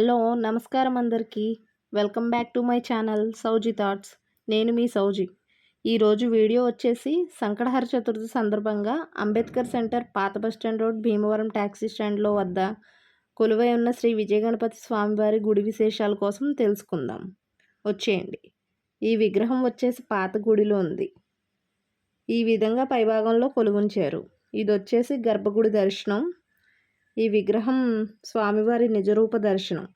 Hello నమస్కారం అందరికీ. Welcome back to my channel Sowji thoughts. నేను మీ సౌజీ. ఈరోజు వీడియో వచ్చేసి సంకటహర చతుర్థి సందర్భంగా అంబేద్కర్ సెంటర్, పాత బస్టాండ్ రోడ్, భీమవరం ట్యాక్సీ స్టాండ్లో వద్ద కొలువై ఉన్న శ్రీ విజయగణపతి స్వామివారి గుడి విశేషాల కోసం తెలుసుకుందాం. వచ్చేయండి. ఈ విగ్రహం వచ్చేసి పాత గుడిలో ఉంది. ఈ విధంగా పైభాగంలో కొలువుంచారు. ఇది వచ్చేసి గర్భగుడి దర్శనం. ఈ విగ్రహం స్వామివారి నిజరూప దర్శనం.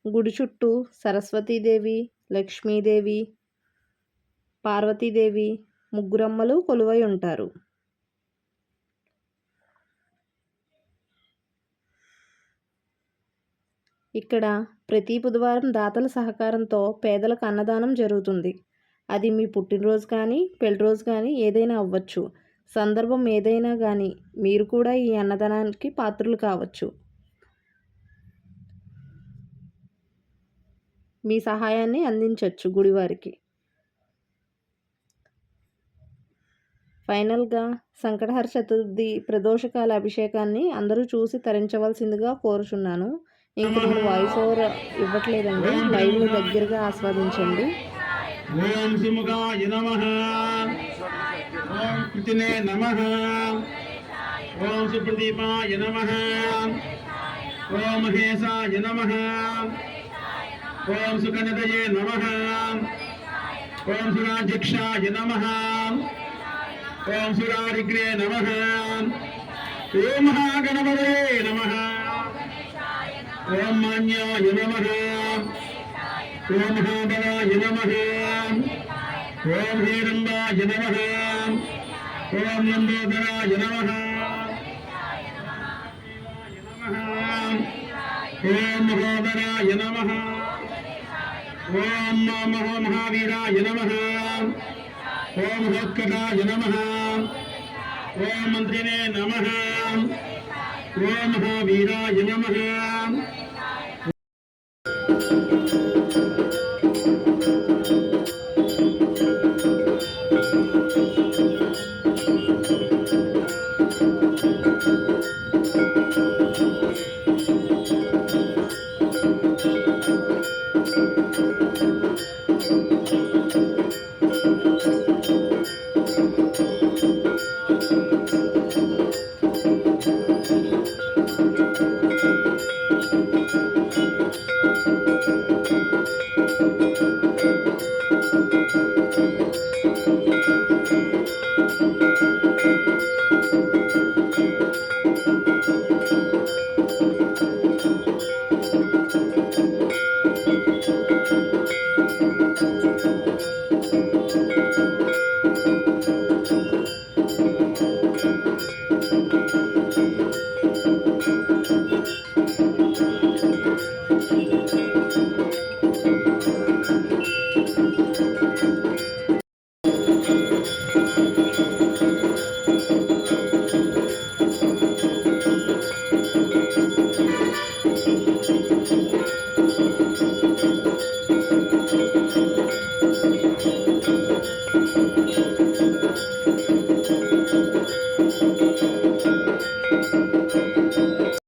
గుడి చుట్టూ సరస్వతీదేవి, లక్ష్మీదేవి, పార్వతీదేవి ముగ్గురమ్మలు కొలువై ఉంటారు. ఇక్కడ ప్రతి బుధవారం దాతల సహకారంతో పేదలకు అన్నదానం జరుగుతుంది. అది మీ పుట్టినరోజు కానీ, పెళ్లిరోజు కానీ ఏదైనా అవ్వచ్చు. సందర్భం ఏదైనా కానీ మీరు కూడా ఈ అన్నదానానికి పాత్రులు కావచ్చు. మీ సహాయాన్ని అందించవచ్చు గుడివారికి. ఫైనల్గా సంకటహర చతుర్థి ప్రదోషకాల అభిషేకాన్ని అందరూ చూసి తరించవలసిందిగా కోరుచున్నాను. ఇంక నేను వాయిస్ ఓవర్ ఇవ్వట్లేదండి, లైవ్లో దగ్గరగా ఆస్వాదించండి. ఓం సుముఖాయ నమః, ఓం కృతినే నమః, ఓం సుప్రదీపాయ నమః, ఓం మహేశాయ నమః, ఓం సుకనదయే నమః, ఓం సురాధ్యక్షాయ నమః, ఓం సురారిగ్రే నమః, ఓం మహాగణపతయే నమః, ఓం మాన్యాయ నమః, ఓం మహాబలాయ నమః, ఓం హేరంబాయ నమః, ఓం లంబోదరాయ నమః, ఓం మహోదరాయ నమః, ఓం మహావీరాయ నమః, ఓం మహోత్కటాయ నమః, ఓం మంత్రినే నమః, ఓం మహావీరాయ నమః.